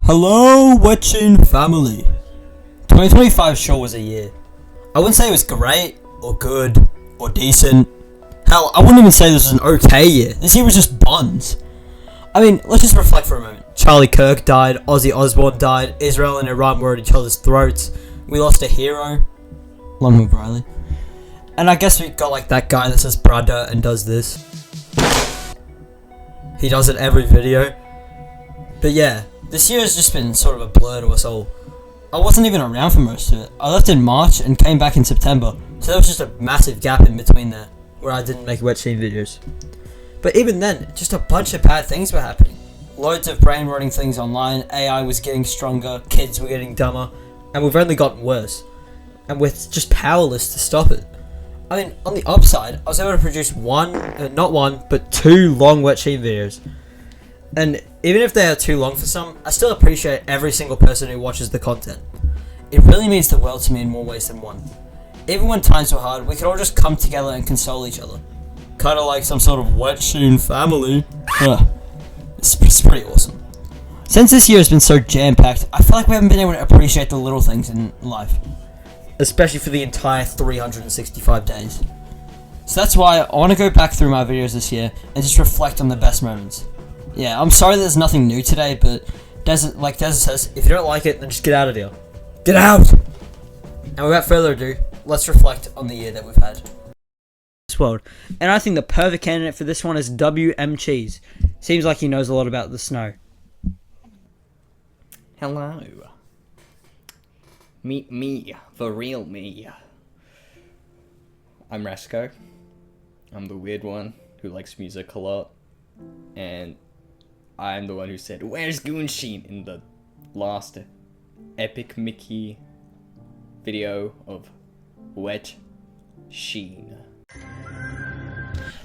Hello, watching family. 2025 sure was a year. I wouldn't say it was great, or good, or decent. Hell, I wouldn't even say this was an okay year. This year was just buns. I mean, let's just reflect for a moment. Charlie Kirk died, Ozzy Osbourne died, Israel and Iran were at each other's throats. We lost a hero. Long live Riley. And I guess we got like that guy that says brother and does this. He does it every video. But yeah, this year has just been sort of a blur to us all. I wasn't even around for most of it. I left in March and came back in September, so there was just a massive gap in between there, where I didn't make wet scene videos. But even then, just a bunch of bad things were happening. Loads of brain rotting things online, AI was getting stronger, kids were getting dumber, and we've only gotten worse. And we're just powerless to stop it. I mean, on the upside, I was able to produce not one, but 2 long wet scene videos. And even if they are too long for some, I still appreciate every single person who watches the content. It really means the world to me in more ways than one. Even when times were hard, we could all just come together and console each other. Kinda like some sort of wet scene family. It's pretty awesome. Since this year has been so jam-packed, I feel like we haven't been able to appreciate the little things in life. Especially for the entire 365 days. So that's why I want to go back through my videos this year and just reflect on the best moments. Yeah, I'm sorry there's nothing new today, but like Desert says, if you don't like it, then just get out of here. Get out! And without further ado, let's reflect on the year that we've had. This world. And I think the perfect candidate for this one is WM Cheese. Seems like he knows a lot about the snow. Hello. Meet me, the real me. I'm Resco. I'm the weird one who likes music a lot. And I'm the one who said, "Where's Goonsheen?" in the last Epic Mickey video of Wet Sheen.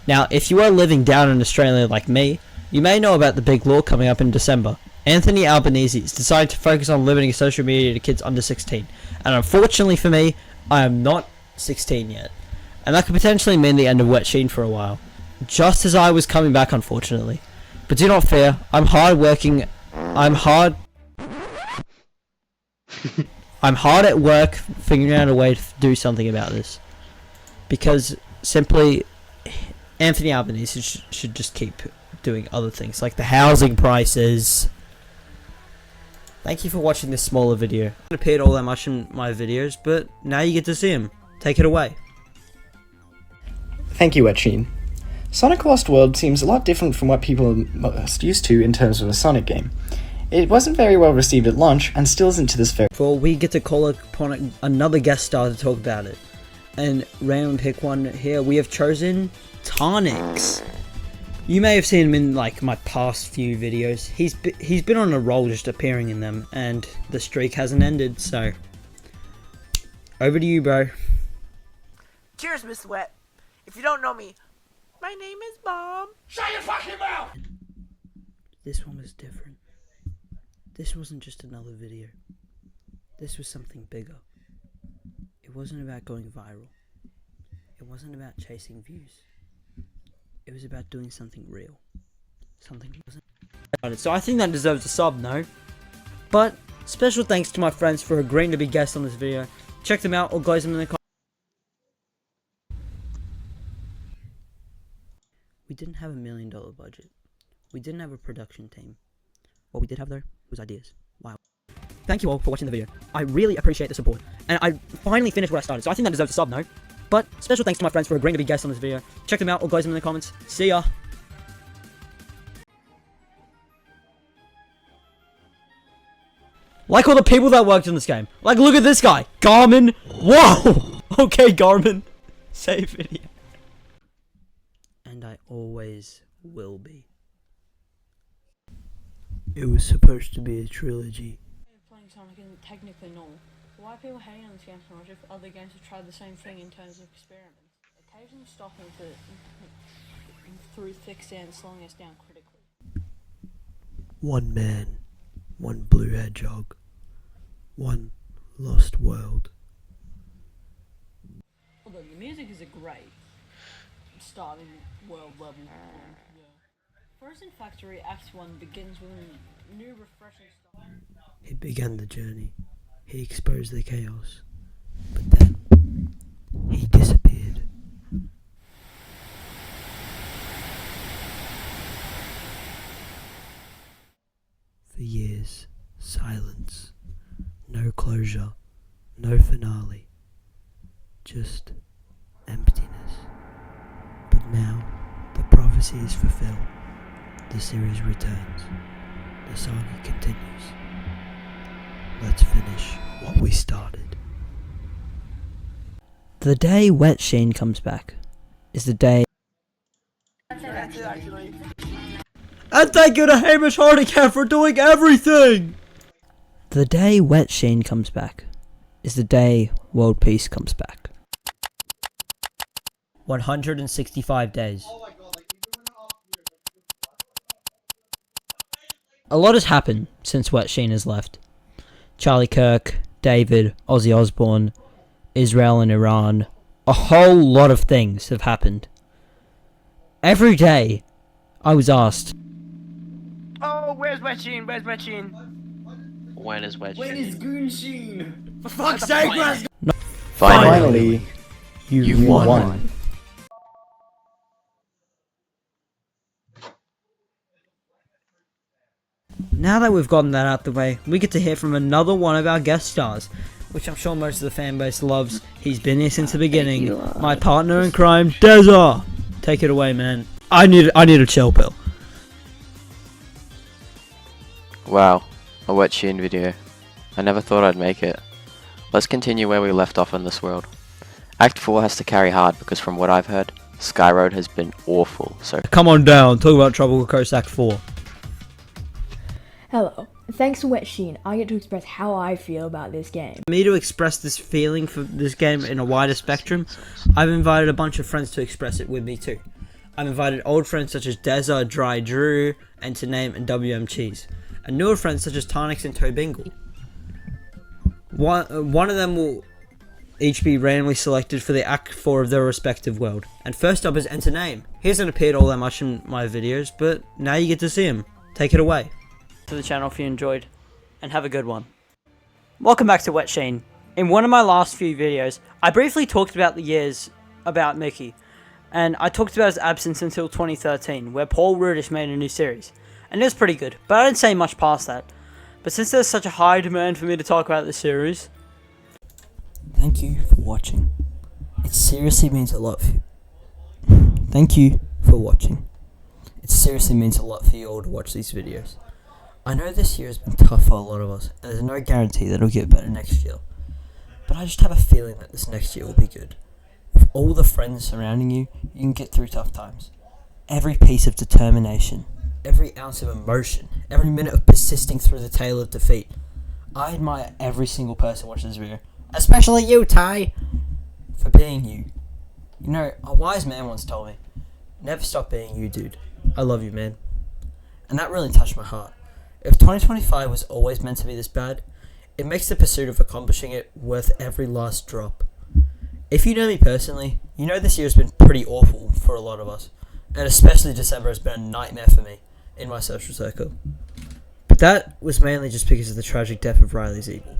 Now, if you are living down in Australia like me, you may know about the big law coming up in December. Anthony Albanese has decided to focus on limiting social media to kids under 16. And unfortunately for me, I am not 16 yet. And that could potentially mean the end of Wet Sheen for a while. Just as I was coming back, unfortunately. But do not fear, I'm hard at work figuring out a way to do something about this. Because simply, Anthony Albanese should just keep doing other things, like the housing prices. Thank you for watching this smaller video. I haven't appeared all that much in my videos, but now you get to see him. Take it away. Thank you, Wet Sheen. Sonic Lost World seems a lot different from what people are most used to in terms of a Sonic game. It wasn't very well received at launch, and still isn't to this very. Before we get to call upon another guest star to talk about it. And random pick one here, we have chosen Tonix. You may have seen him in like my past few videos. He's been on a roll just appearing in them, and the streak hasn't ended, so over to you, bro. Cheers, Miss Wet. If you don't know me, my name is Bob. Shut your fucking mouth! This one was different. This wasn't just another video. This was something bigger. It wasn't about going viral. It wasn't about chasing views. It was about doing something real. Something wasn't. So I think that deserves a sub, no? But special thanks to my friends for agreeing to be guests on this video. Check them out or guys them in the comments. We didn't have $1 million budget. We didn't have a production team. What we did have though was ideas. Wow. Thank you all for watching the video. I really appreciate the support. And I finally finished what I started, so I think that deserves a sub, no? But special thanks to my friends for agreeing to be guests on this video. Check them out or guys them in the comments. See ya! Like all the people that worked in this game. Like, look at this guy. Garmin. Whoa! Okay, Garmin. Save video. And I always will be. It was supposed to be a trilogy. Playing Sonic isn't technically normal. Why are people hating on this game so much if other games have tried the same thing in terms of experiments? Occasionally stopping through thick sand, slowing us down critically. One man, one blue hedgehog, one lost world. Although the music is a great starting world level. Yeah. Frozen Factory Act 1 begins with a new refreshing style. He began the journey. He exposed the chaos. But then, he disappeared. For years, silence. No closure. No finale. Just emptiness. But now, the prophecy is fulfilled. The series returns. The saga continues. Let's finish what we started. The day Wet Sheen comes back is the day. That's it, actually. And thank you to Hamish Hardican for doing everything! The day Wet Sheen comes back is the day world peace comes back. 165 days. A lot has happened since Wet Sheen has left. Charlie Kirk, David, Ozzy Osbourne, Israel and Iran. A whole lot of things have happened. Every day, I was asked, Oh, where's Wet Sheen? Where's Wet Sheen? When is Wedge? When is Goon Sheen? for fuck's sake, let's go! Finally, you won. Now that we've gotten that out the way, we get to hear from another one of our guest stars, which I'm sure most of the fan base loves. He's been here since the beginning. My partner in crime, Deza. Take it away, man. I need a chill pill. Wow, a Wet Sheen video. I never thought I'd make it. Let's continue where we left off in this world. Act 4 has to carry hard because from what I've heard, Skyroad has been awful, so Come on down, talk about Tropical Coast Act 4. Hello. Thanks to Wet Sheen, I get to express how I feel about this game. For me to express this feeling for this game in a wider spectrum, I've invited a bunch of friends to express it with me too. I've invited old friends such as Deza, Dry Drew, and to name and WM Cheese, and newer friends such as Tarnix and Tobingle. One of them will each be randomly selected for the Act 4 of their respective world. And first up is Enter Name. He hasn't appeared all that much in my videos, but now you get to see him. Take it away. To the channel if you enjoyed, and have a good one. Welcome back to Wet Sheen. In one of my last few videos, I briefly talked about the years about Mickey, and I talked about his absence until 2013, where Paul Rudish made a new series, and it was pretty good, but I didn't say much past that. But since there's such a high demand for me to talk about this series, thank you for watching. It seriously means a lot for you. Thank you for watching. It seriously means a lot for you all to watch these videos. I know this year has been tough for a lot of us, and there's no guarantee that it'll get better next year. But I just have a feeling that this next year will be good. With all the friends surrounding you, you can get through tough times. Every piece of determination, every ounce of emotion, every minute of persisting through the tail of defeat. I admire every single person watching this video, especially you, Ty, for being you. You know, a wise man once told me, never stop being you, dude. I love you, man. And that really touched my heart. If 2025 was always meant to be this bad, it makes the pursuit of accomplishing it worth every last drop. If you know me personally, you know this year has been pretty awful for a lot of us, and especially December has been a nightmare for me in my social circle. But that was mainly just because of the tragic death of Riley Zeeble.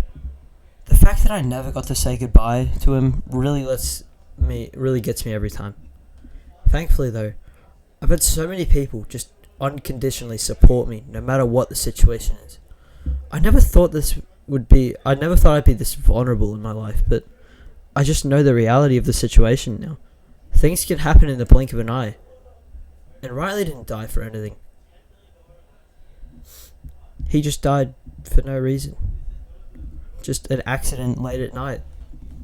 The fact that I never got to say goodbye to him really gets me every time. Thankfully though, I've had so many people just unconditionally support me no matter what the situation is. I never thought I'd be this vulnerable in my life, but I just know the reality of the situation now. Things can happen in the blink of an eye. And Riley didn't die for anything. He just died for no reason. Just an accident late at night,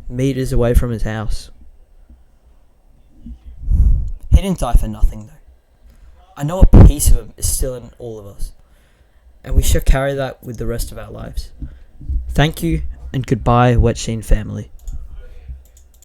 meters away from his house. He didn't die for nothing though. I know a piece of him is still in all of us, and we should carry that with the rest of our lives. Thank you, and goodbye, Wet Sheen family.